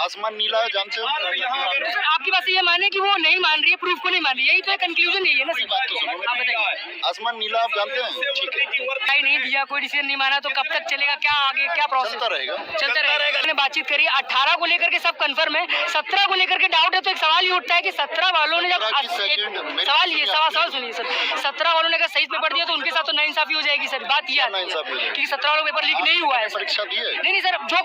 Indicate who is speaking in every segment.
Speaker 1: आसमान नीला है, जानते हो?
Speaker 2: तो सर आपकी बात ये माने कि वो नहीं मान रही है, प्रूफ को नहीं मान रही है, यही तो कंक्लूजन यही है ना सर।
Speaker 1: बात तो सुनो,
Speaker 2: आप बताइए।
Speaker 1: आसमान नीला आप जानते हैं, ठीक है,
Speaker 2: भाई नहीं दिया, कोई डिसीजन नहीं माना, तो कब तक चलेगा, क्या आगे क्या प्रोसेस
Speaker 1: चलता रहेगा।
Speaker 2: चलता रहेगा। हमने बातचीत करी, 18 को लेकर के सब कंफर्म है, 17 को लेकर के डाउट है, तो एक सवाल ये उठता है कि 17 वालों ने जब सवाल ये सवाल सुनिए सर, 17 वालों ने अगर सही पेपर दिया तो उनके साथ तो नाइंसाफी हो जाएगी सर। बात ये है कि 17 वालों पेपर लीक नहीं हुआ है,
Speaker 1: परीक्षा दी है।
Speaker 2: नहीं सर, जो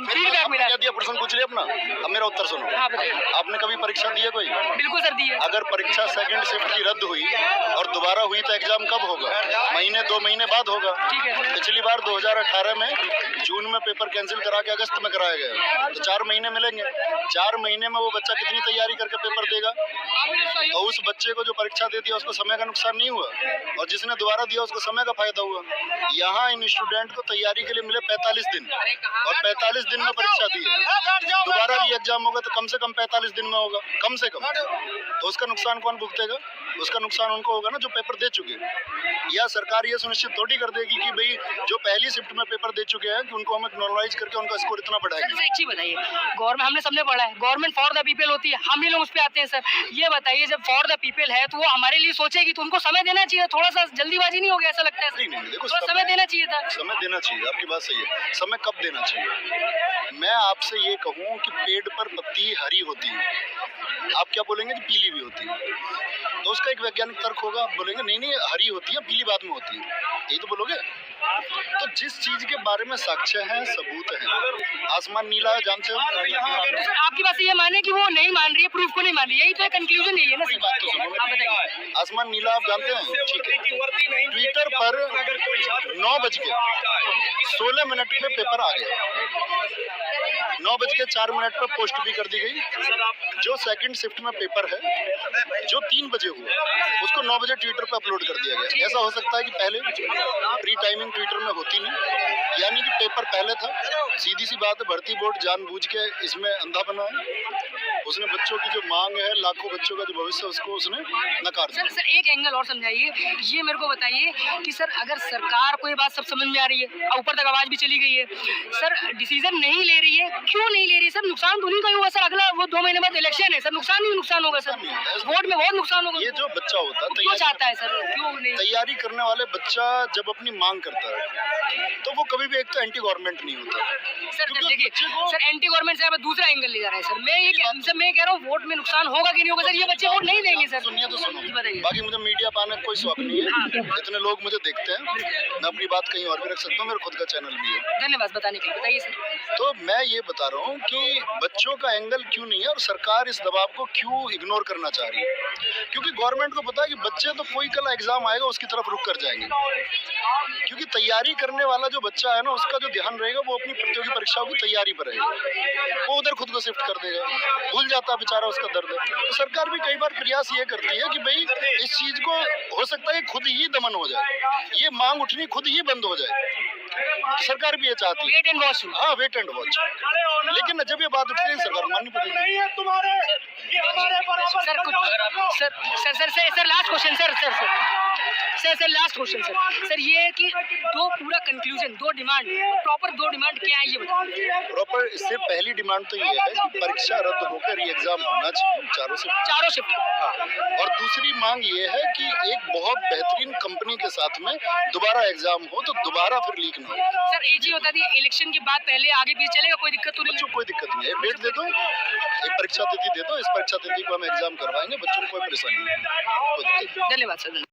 Speaker 2: फीडबैक मिला है।
Speaker 1: दिया प्रश्न पूछ लिया अपना, अब मेरा उत्तर सुनो।
Speaker 2: हाँ बताइए।
Speaker 1: आपने कभी परीक्षा दी है कोई?
Speaker 2: बिल्कुल सर दी है।
Speaker 1: अगर परीक्षा सेकंड शिफ्ट की रद्द हुई और दोबारा हुई तो एग्जाम कब होगा? महीने 2 महीने बाद होगा।
Speaker 2: ठीक है।
Speaker 1: पिछली बार 2018 में जून में पेपर कैंसिल करा के अगस्त में कराया गया, तो 4 महीने मिलेंगे। 4 महीने में वो बच्चा कितनी तैयारी करके पेपर देगा? तो उस बच्चे को जो परीक्षा दे दिया उसको समय का नुकसान नहीं हुआ, और जिसने दोबारा दिया उसको समय का फायदा हुआ। यहाँ इन स्टूडेंट को तैयारी के लिए मिले 45 दिन, और 45 दिन में परीक्षा दी है। दोबारा भी एग्जाम होगा तो कम से कम 45 दिन में होगा, कम से कम। तो उसका नुकसान कौन भुगतेगा? उसका नुकसान उनको होगा ना जो पेपर दे चुके हैं। या सरकार ये सुनिश्चित थोड़ी कर देगी कि भाई जो पहली शिफ्ट में पेपर दे चुके हैं कि उनको हम नॉर्मलाइज करके उनका स्कोर इतना बढ़ाएंगे।
Speaker 2: सर एक चीज बताइए, गवर्नमेंट हमने सबने पढ़ा है, गवर्नमेंट फॉर द पीपल होती है, हम ही लोग उस पे आते हैं सर। ये बताइए जब फॉर द पीपल है तो वो हमारे लिए सोचेगी, तो उनको समय देना चाहिए, थोड़ा सा जल्दीबाजी नहीं हो गया ऐसा लगता है?
Speaker 1: नहीं, देखो
Speaker 2: थोड़ा समय देना चाहिए था।
Speaker 1: समय देना चाहिए, आपकी बात सही है। समय कब देना चाहिए? मैं आपसे ये कहूँ कि पेड़ पर पत्ती हरी होती है, आप क्या बोलेंगे कि पीली भी होती है? तो उसका एक वैज्ञानिक तर्क होगा, आप बोलेंगे नहीं हरी होती है, पीली बाद में होती है, यही तो बोलोगे। तो जिस चीज के बारे में साक्ष्य हैं, सबूत हैं, आसमान नीला है, जानते हो?
Speaker 2: तो सर आपकी बात ये माने कि वो नहीं मान रही है, प्रूफ को नहीं मान रही है, यही तो कंक्लूजन यही है ना सर।
Speaker 1: बात तो सुनो,
Speaker 2: आप बताइए।
Speaker 1: आसमान नीला आप जानते हैं, ठीक है। ट्विटर पर 9:16 पे पेपर आ गया, 9:04 पर पोस्ट भी कर दी गई। जो सेकंड शिफ्ट में पेपर है जो 3 बजे हुआ, उसको 9 बजे ट्विटर पे अपलोड कर दिया गया। ऐसा हो सकता है कि पहले प्री टाइमिंग ट्विटर में होती नहीं, यानी कि पेपर पहले था। सीधी सी बात है, भर्ती बोर्ड जानबूझ के इसमें अंधा बना है। उसने बच्चों की जो मांग है, लाखों बच्चों का जो भविष्य, उसको उसने नकार दिया।
Speaker 2: सर एक एंगल और समझाइए, ये मेरे को बताइए कि सर अगर सरकार को ये बात सब समझ में आ रही है, ऊपर तक आवाज भी चली गई है, सर डिसीजन नहीं ले रही है, क्यों नहीं ले रही है सर? नुकसान तो नहीं का होगा सर, अगला वो 2 महीने बाद इलेक्शन है सर, नुकसान ही नुकसान होगा सर, वोट में बहुत नुकसान होगा।
Speaker 1: ये जो बच्चा होता है
Speaker 2: क्यों चाहता है सर, क्यों नहीं?
Speaker 1: तैयारी करने वाले बच्चा जब अपनी मांग करता है तो वो कभी भी एक तो एंटी गवर्नमेंट नहीं होता
Speaker 2: सर। देखिए सर, एंटी गवर्नमेंट से आप दूसरा एंगल ले जा रहे हैं सर। मैं कह रहा हूँ वोट में नुकसान होगा कि नहीं होगा सर, ये बच्चे वोट नहीं देंगे सर।
Speaker 1: सुनिए तो सुनो,
Speaker 2: बताइए।
Speaker 1: बाकी मुझे मीडिया पाने का कोई शौक नहीं है, जितने लोग मुझे देखते हैं मैं अपनी बात कहीं और भी रख सकता हूँ, मेरा खुद का चैनल भी है।
Speaker 2: धन्यवाद बताने के लिए, बताइए सर।
Speaker 1: तो मैं ये बता रहा हूँ कि बच्चों का एंगल क्यों नहीं है और सरकार इस दबाव को क्यों इग्नोर करना चाह रही है। क्योंकि गवर्नमेंट को पता है कि बच्चे तो कोई कल एग्जाम आएगा उसकी तरफ रुक कर जाएंगे, क्योंकि तैयारी करने वाला जो बच्चा है ना, उसका जो ध्यान रहेगा वो अपनी प्रतियोगी परीक्षाओं की तैयारी पर रहेगा, वो उधर खुद को शिफ्ट कर देगा, भूल जाता है बेचारा उसका दर्द। तो सरकार भी कई बार प्रयास ये करती है कि भाई इस चीज को हो सकता है खुद ही दमन हो जाए, ये मांग उठनी खुद ही बंद हो जाए। सरकार भी ये चाहती है,
Speaker 2: वेट एंड वॉच।
Speaker 1: हाँ वेट एंड वॉच, लेकिन जब ये बात उठती है सरकार माननी पड़ेगी।
Speaker 2: Sir last question sir last question sir ये है कि दो पूरा कंक्लूजन, 2 डिमांड, प्रॉपर 2 डिमांड क्या है ये बताइए।
Speaker 1: प्रॉपर इससे पहली डिमांड तो ये है कि परीक्षा रद्द होकर री एग्जाम होना चाहिए, चारों शिफ्ट। हाँ, और दूसरी मांग ये है कि एक बहुत बेहतरीन कंपनी के साथ में दोबारा एग्जाम हो तो दोबारा फिर लीक ना हो।
Speaker 2: सर एक चीज बता दिए, इलेक्शन के बाद पहले आगे पीछे चलेगा, कोई दिक्कत तो नहीं?
Speaker 1: कोई दिक्कत नहीं है, डेट दे दो, एक परीक्षा तिथि दे दो, इस परीक्षा तिथि को हम एग्जाम करवाएंगे, बच्चों को कोई परेशानी नहीं।
Speaker 2: धन्यवाद सर।